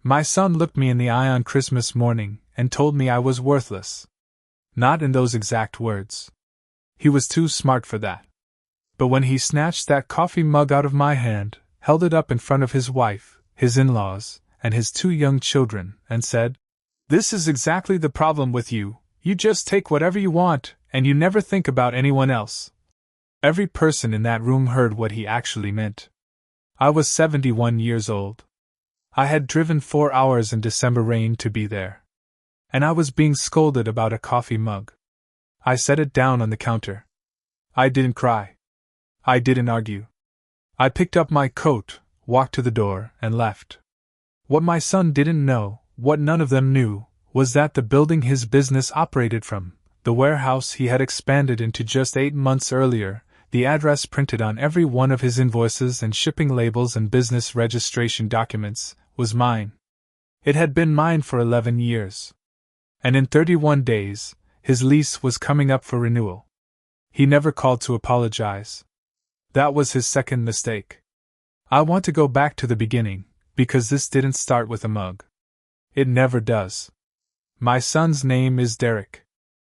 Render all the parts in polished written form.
My son looked me in the eye on Christmas morning and told me I was worthless. Not in those exact words. He was too smart for that. But when he snatched that coffee mug out of my hand, held it up in front of his wife, his in-laws, and his 2 young children, and said, "This is exactly the problem with you. You just take whatever you want, and you never think about anyone else." Every person in that room heard what he actually meant. I was 71 years old. I had driven 4 hours in December rain to be there. And I was being scolded about a coffee mug. I set it down on the counter. I didn't cry. I didn't argue. I picked up my coat, walked to the door, and left. What my son didn't know, what none of them knew, was that the building his business operated from, the warehouse he had expanded into just 8 months earlier, the address printed on every one of his invoices and shipping labels and business registration documents, was mine. It had been mine for 11 years. And in 31 days, his lease was coming up for renewal. He never called to apologize. That was his second mistake. I want to go back to the beginning, because this didn't start with a mug. It never does. My son's name is Derek.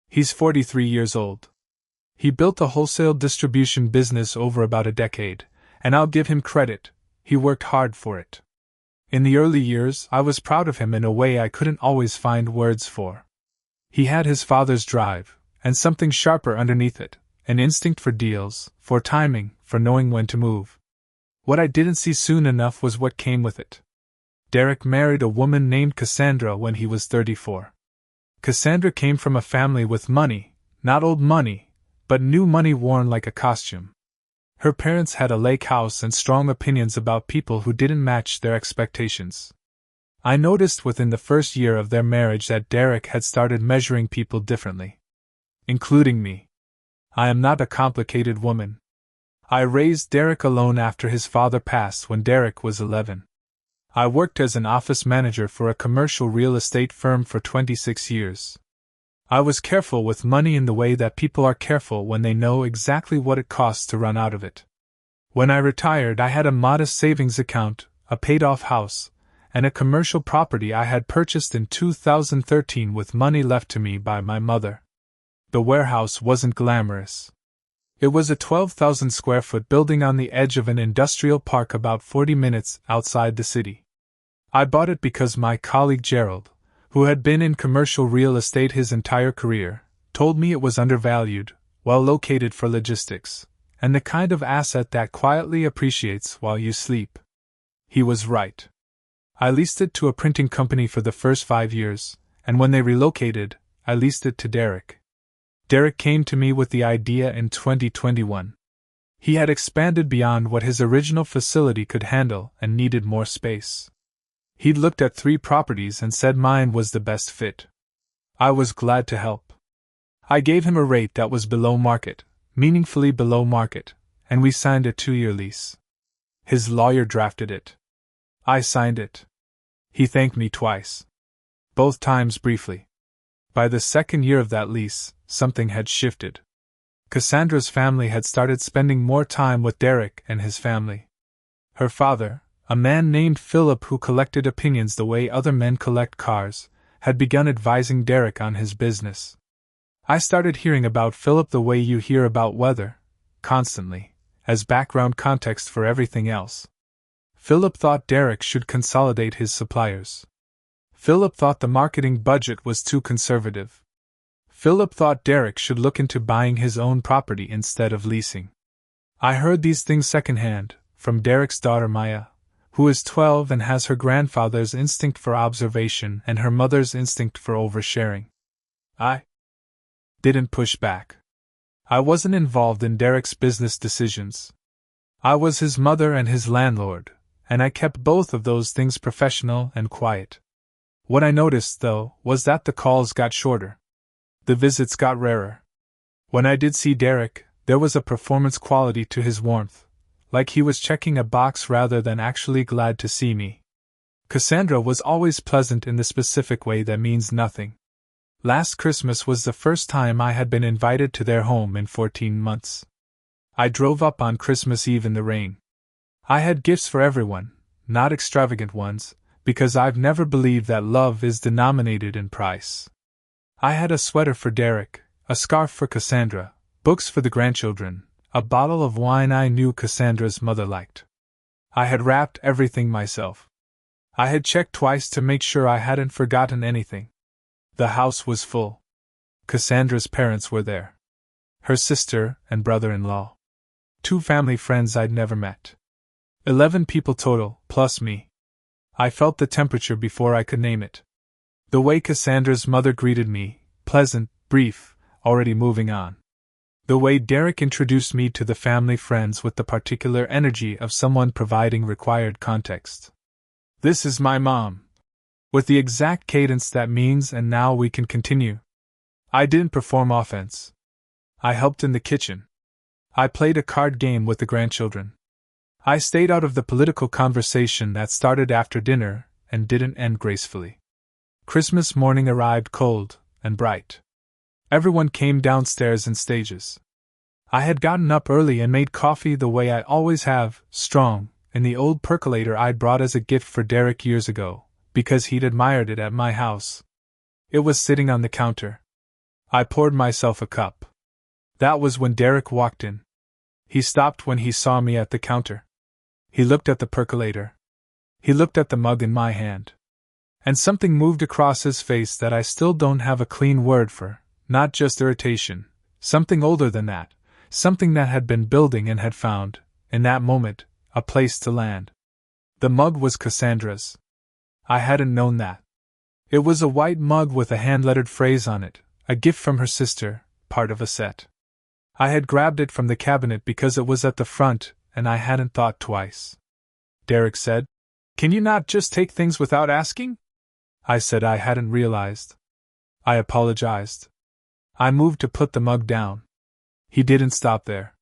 He's 43 years old. He built a wholesale distribution business over about a decade, and I'll give him credit, he worked hard for it. In the early years, I was proud of him in a way I couldn't always find words for. He had his father's drive, and something sharper underneath it, an instinct for deals, for timing, for knowing when to move. What I didn't see soon enough was what came with it. Derek married a woman named Cassandra when he was 34. Cassandra came from a family with money, not old money, but new money worn like a costume. Her parents had a lake house and strong opinions about people who didn't match their expectations. I noticed within the first year of their marriage that Derek had started measuring people differently. Including me. I am not a complicated woman. I raised Derek alone after his father passed when Derek was 11. I worked as an office manager for a commercial real estate firm for 26 years. I was careful with money in the way that people are careful when they know exactly what it costs to run out of it. When I retired, I had a modest savings account, a paid-off house, and a commercial property I had purchased in 2013 with money left to me by my mother. The warehouse wasn't glamorous. It was a 12,000 square foot building on the edge of an industrial park about 40 minutes outside the city. I bought it because my colleague Gerald, who had been in commercial real estate his entire career, told me it was undervalued, well located for logistics, and the kind of asset that quietly appreciates while you sleep. He was right. I leased it to a printing company for the first 5 years, and when they relocated, I leased it to Derek. Derek came to me with the idea in 2021. He had expanded beyond what his original facility could handle and needed more space. He'd looked at 3 properties and said mine was the best fit. I was glad to help. I gave him a rate that was below market, meaningfully below market, and we signed a 2-year lease. His lawyer drafted it. I signed it. He thanked me twice. Both times briefly. By the 2nd year of that lease, something had shifted. Cassandra's family had started spending more time with Derek and his family. Her father, a man named Philip who collected opinions the way other men collect cars, had begun advising Derek on his business. I started hearing about Philip the way you hear about weather, constantly, as background context for everything else. Philip thought Derek should consolidate his suppliers. Philip thought the marketing budget was too conservative. Philip thought Derek should look into buying his own property instead of leasing. I heard these things secondhand, from Derek's daughter Maya, who is 12 and has her grandfather's instinct for observation and her mother's instinct for oversharing. I didn't push back. I wasn't involved in Derek's business decisions. I was his mother and his landlord, and I kept both of those things professional and quiet. What I noticed, though, was that the calls got shorter. The visits got rarer. When I did see Derek, there was a performance quality to his warmth, like he was checking a box rather than actually glad to see me. Cassandra was always pleasant in the specific way that means nothing. Last Christmas was the first time I had been invited to their home in 14 months. I drove up on Christmas Eve in the rain. I had gifts for everyone, not extravagant ones, because I've never believed that love is denominated in price. I had a sweater for Derek, a scarf for Cassandra, books for the grandchildren, a bottle of wine I knew Cassandra's mother liked. I had wrapped everything myself. I had checked twice to make sure I hadn't forgotten anything. The house was full. Cassandra's parents were there. Her sister and brother-in-law. 2 family friends I'd never met. 11 people total, plus me. I felt the temperature before I could name it. The way Cassandra's mother greeted me, pleasant, brief, already moving on. The way Derek introduced me to the family friends with the particular energy of someone providing required context. This is my mom. With the exact cadence that means and now we can continue. I didn't perform offense. I helped in the kitchen. I played a card game with the grandchildren. I stayed out of the political conversation that started after dinner and didn't end gracefully. Christmas morning arrived cold and bright. Everyone came downstairs in stages. I had gotten up early and made coffee the way I always have, strong, in the old percolator I'd brought as a gift for Derek years ago, because he'd admired it at my house. It was sitting on the counter. I poured myself a cup. That was when Derek walked in. He stopped when he saw me at the counter. He looked at the percolator. He looked at the mug in my hand. And something moved across his face that I still don't have a clean word for, not just irritation, something older than that, something that had been building and had found, in that moment, a place to land. The mug was Cassandra's. I hadn't known that. It was a white mug with a hand-lettered phrase on it, a gift from her sister, part of a set. I had grabbed it from the cabinet because it was at the front, and I hadn't thought twice. Derek said, "Can you not just take things without asking?" I said I hadn't realized. I apologized. I moved to put the mug down. He didn't stop there.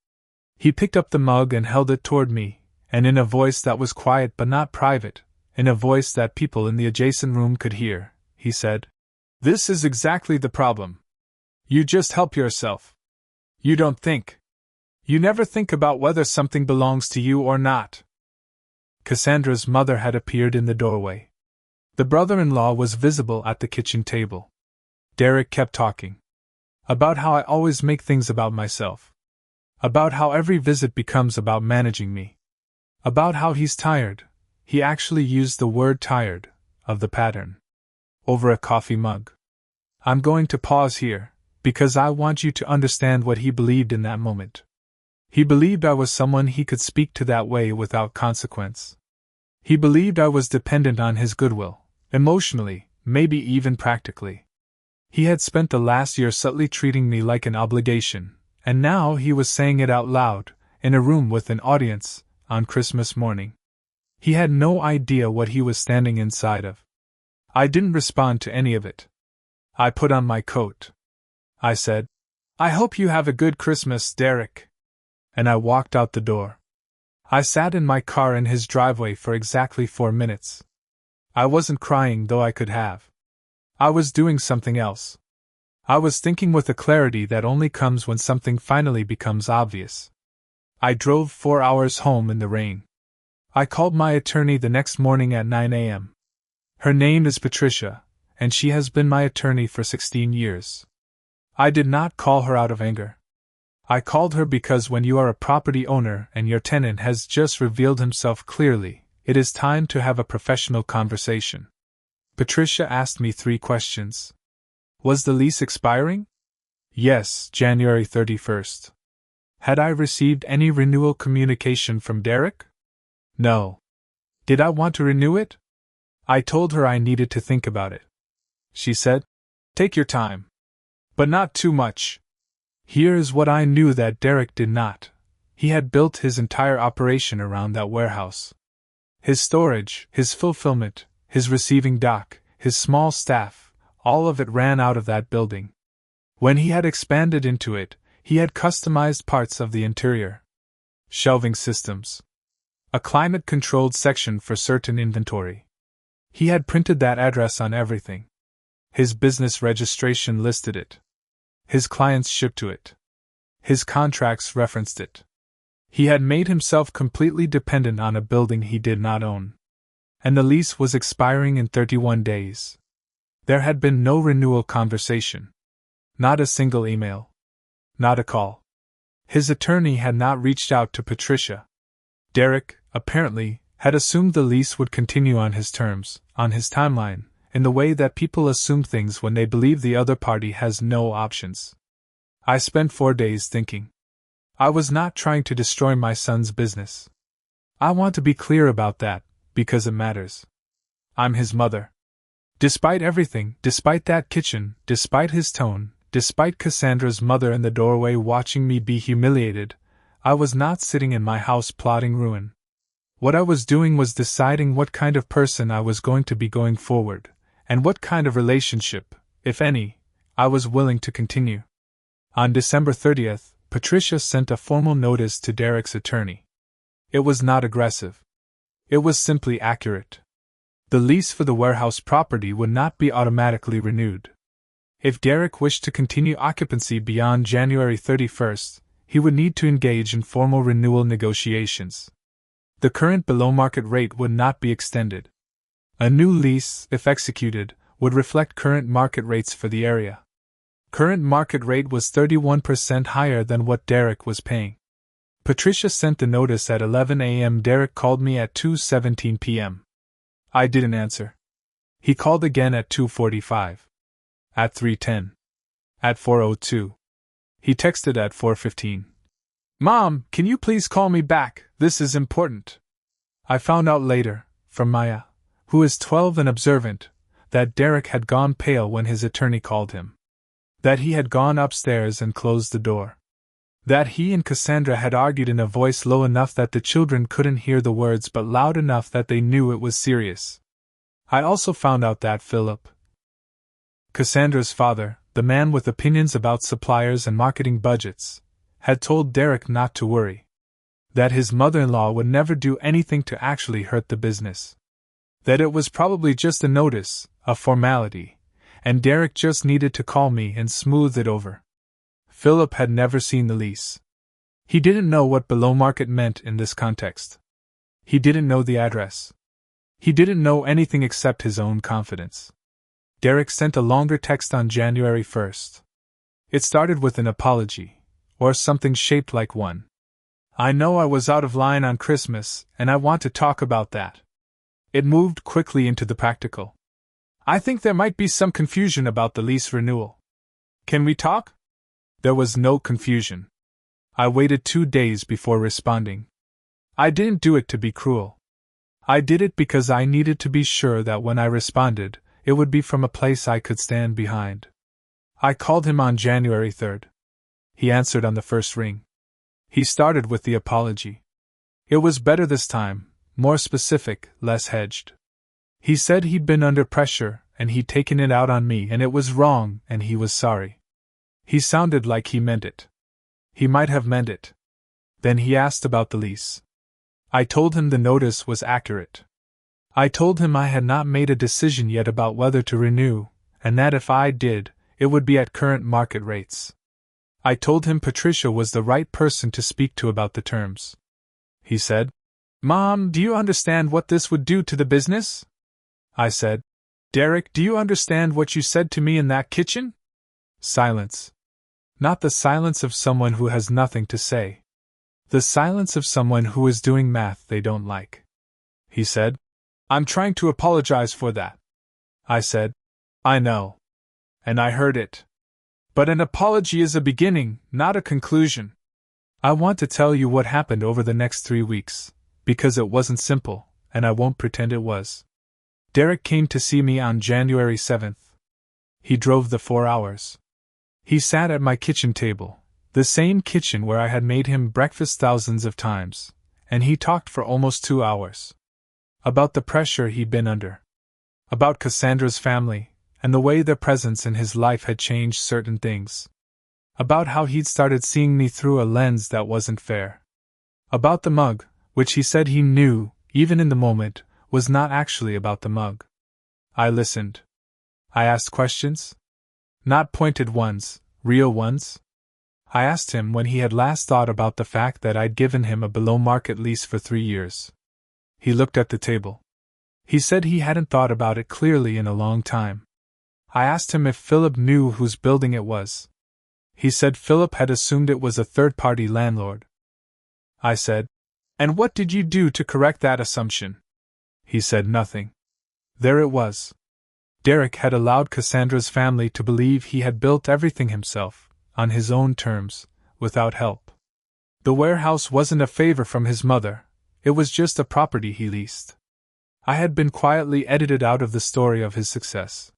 He picked up the mug and held it toward me, and in a voice that was quiet but not private, in a voice that people in the adjacent room could hear, he said, "This is exactly the problem. You just help yourself. You don't think. You never think about whether something belongs to you or not." Cassandra's mother had appeared in the doorway. The brother-in-law was visible at the kitchen table. Derek kept talking. About how I always make things about myself. About how every visit becomes about managing me. About how he's tired, he actually used the word tired, of the pattern. Over a coffee mug. I'm going to pause here, because I want you to understand what he believed in that moment. He believed I was someone he could speak to that way without consequence. He believed I was dependent on his goodwill, emotionally, maybe even practically. He had spent the last year subtly treating me like an obligation, and now he was saying it out loud, in a room with an audience, on Christmas morning. He had no idea what he was standing inside of. I didn't respond to any of it. I put on my coat. I said, "I hope you have a good Christmas, Derek." And I walked out the door. I sat in my car in his driveway for exactly 4 minutes. I wasn't crying, though I could have. I was doing something else. I was thinking with a clarity that only comes when something finally becomes obvious. I drove 4 hours home in the rain. I called my attorney the next morning at 9 a.m. Her name is Patricia, and she has been my attorney for 16 years. I did not call her out of anger. I called her because when you are a property owner and your tenant has just revealed himself clearly, it is time to have a professional conversation. Patricia asked me 3 questions. Was the lease expiring? Yes, January 31st. Had I received any renewal communication from Derek? No. Did I want to renew it? I told her I needed to think about it. She said, "Take your time. But not too much." Here is what I knew that Derek did not. He had built his entire operation around that warehouse. His storage, his fulfillment, his receiving dock, his small staff, all of it ran out of that building. When he had expanded into it, he had customized parts of the interior. Shelving systems. A climate-controlled section for certain inventory. He had printed that address on everything. His business registration listed it. His clients shipped to it. His contracts referenced it. He had made himself completely dependent on a building he did not own. and the lease was expiring in 31 days. There had been no renewal conversation. Not a single email. Not a call. His attorney had not reached out to Patricia. Derek, apparently, had assumed the lease would continue on his terms, on his timeline, in the way that people assume things when they believe the other party has no options. I spent 4 days thinking. I was not trying to destroy my son's business. I want to be clear about that, because it matters. I'm his mother. Despite everything, despite that kitchen, despite his tone, despite Cassandra's mother in the doorway watching me be humiliated, I was not sitting in my house plotting ruin. What I was doing was deciding what kind of person I was going to be going forward, and what kind of relationship, if any, I was willing to continue. On December 30th, Patricia sent a formal notice to Derek's attorney. It was not aggressive. It was simply accurate. The lease for the warehouse property would not be automatically renewed. If Derek wished to continue occupancy beyond January 31st, he would need to engage in formal renewal negotiations. The current below-market rate would not be extended. A new lease, if executed, would reflect current market rates for the area. Current market rate was 31% higher than what Derek was paying. Patricia sent the notice at 11 a.m. Derek called me at 2:17 p.m. I didn't answer. He called again at 2:45. At 3:10. At 4:02. He texted at 4:15. "Mom, can you please call me back? This is important." I found out later, from Maya, who is 12 and observant, that Derek had gone pale when his attorney called him. That he had gone upstairs and closed the door. That he and Cassandra had argued in a voice low enough that the children couldn't hear the words but loud enough that they knew it was serious. I also found out that Philip, Cassandra's father, the man with opinions about suppliers and marketing budgets, had told Derek not to worry. That his mother-in-law would never do anything to actually hurt the business. That it was probably just a notice, a formality, and Derek just needed to call me and smooth it over. Philip had never seen the lease. He didn't know what below market meant in this context. He didn't know the address. He didn't know anything except his own confidence. Derek sent a longer text on January 1st. It started with an apology, or something shaped like one. "I know I was out of line on Christmas, and I want to talk about that." It moved quickly into the practical. "I think there might be some confusion about the lease renewal. Can we talk?" There was no confusion. I waited 2 days before responding. I didn't do it to be cruel. I did it because I needed to be sure that when I responded, it would be from a place I could stand behind. I called him on January 3rd. He answered on the first ring. He started with the apology. It was better this time, more specific, less hedged. He said he'd been under pressure, and he'd taken it out on me, and it was wrong, and he was sorry. He sounded like he meant it. He might have meant it. Then he asked about the lease. I told him the notice was accurate. I told him I had not made a decision yet about whether to renew, and that if I did, it would be at current market rates. I told him Patricia was the right person to speak to about the terms. He said, "Mom, do you understand what this would do to the business?" I said, "Derek, do you understand what you said to me in that kitchen?" Silence. Not the silence of someone who has nothing to say. The silence of someone who is doing math they don't like. He said, "I'm trying to apologize for that." I said, "I know. And I heard it. But an apology is a beginning, not a conclusion. I want to tell you what happened over the next 3 weeks, because it wasn't simple, and I won't pretend it was." Derek came to see me on January 7th. He drove the 4 hours. He sat at my kitchen table, the same kitchen where I had made him breakfast thousands of times, and he talked for almost 2 hours. About the pressure he'd been under. About Cassandra's family, and the way their presence in his life had changed certain things. About how he'd started seeing me through a lens that wasn't fair. About the mug, which he said he knew, even in the moment, was not actually about the mug. I listened. I asked questions. Not pointed ones, real ones. I asked him when he had last thought about the fact that I'd given him a below-market lease for 3 years. He looked at the table. He said he hadn't thought about it clearly in a long time. I asked him if Philip knew whose building it was. He said Philip had assumed it was a third-party landlord. I said, "And what did you do to correct that assumption?" He said nothing. There it was. Derek had allowed Cassandra's family to believe he had built everything himself, on his own terms, without help. The warehouse wasn't a favor from his mother, it was just a property he leased. I had been quietly edited out of the story of his success.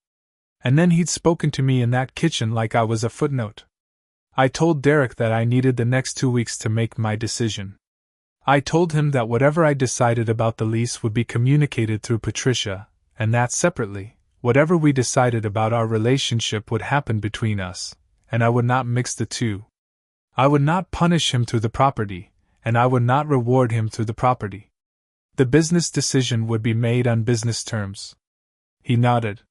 And then he'd spoken to me in that kitchen like I was a footnote. I told Derek that I needed the next 2 weeks to make my decision. I told him that whatever I decided about the lease would be communicated through Patricia, and that separately, whatever we decided about our relationship would happen between us, and I would not mix the two. I would not punish him through the property, and I would not reward him through the property. The business decision would be made on business terms. He nodded.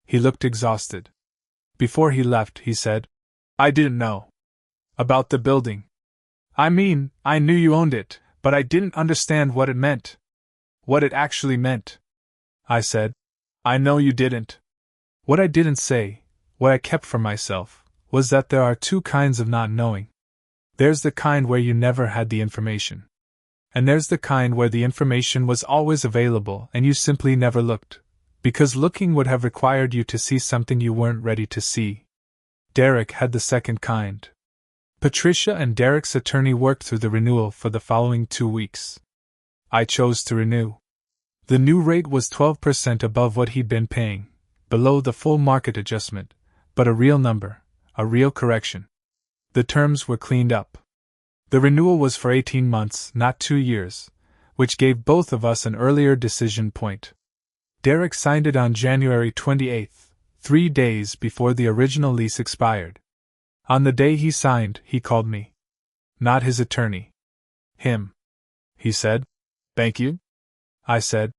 He looked exhausted. Before he left, he said, "I didn't know about the building. I mean, I knew you owned it, but I didn't understand what it meant. What it actually meant." I said, "I know you didn't." What I didn't say, what I kept for myself, was that there are two kinds of not knowing. There's the kind where you never had the information. And there's the kind where the information was always available and you simply never looked, because looking would have required you to see something you weren't ready to see. Derek had the second kind. Patricia and Derek's attorney worked through the renewal for the following 2 weeks. I chose to renew. The new rate was 12% above what he'd been paying, below the full market adjustment, but a real number, a real correction. The terms were cleaned up. The renewal was for 18 months, not 2 years, which gave both of us an earlier decision point. Derek signed it on January 28th, 3 days before the original lease expired. On the day he signed, he called me. Not his attorney. Him. He said, "Thank you." I said,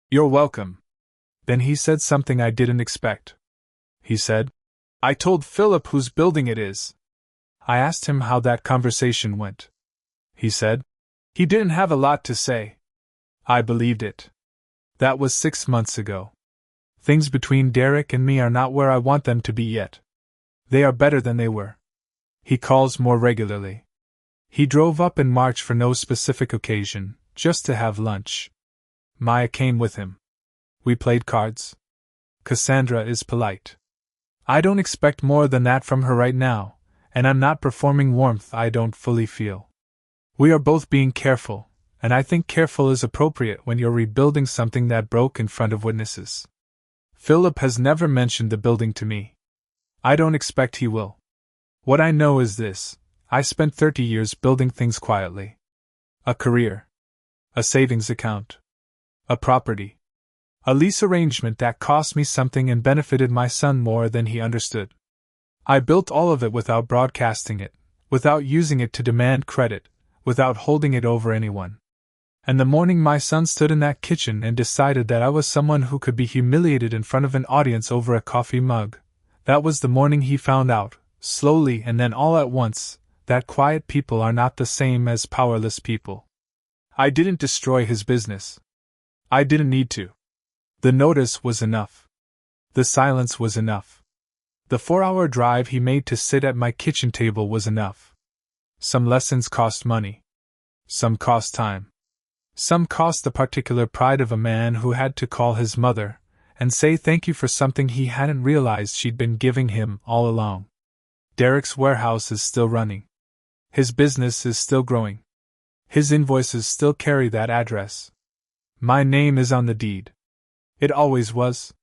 "You're welcome." Then he said something I didn't expect. He said, "I told Philip whose building it is." I asked him how that conversation went. He said, "He didn't have a lot to say." I believed it. That was 6 months ago. Things between Derek and me are not where I want them to be yet. They are better than they were. He calls more regularly. He drove up in March for no specific occasion, just to have lunch. Maya came with him. We played cards. Cassandra is polite. I don't expect more than that from her right now, and I'm not performing warmth I don't fully feel. We are both being careful, and I think careful is appropriate when you're rebuilding something that broke in front of witnesses. Philip has never mentioned the building to me. I don't expect he will. What I know is this: I spent 30 years building things quietly. A career. A savings account. A property. A lease arrangement that cost me something and benefited my son more than he understood. I built all of it without broadcasting it, without using it to demand credit, without holding it over anyone. And the morning my son stood in that kitchen and decided that I was someone who could be humiliated in front of an audience over a coffee mug, that was the morning he found out, slowly and then all at once, that quiet people are not the same as powerless people. I didn't destroy his business. I didn't need to. The notice was enough. The silence was enough. The 4-hour drive he made to sit at my kitchen table was enough. Some lessons cost money. Some cost time. Some cost the particular pride of a man who had to call his mother and say thank you for something he hadn't realized she'd been giving him all along. Derek's warehouse is still running. His business is still growing. His invoices still carry that address. My name is on the deed. It always was.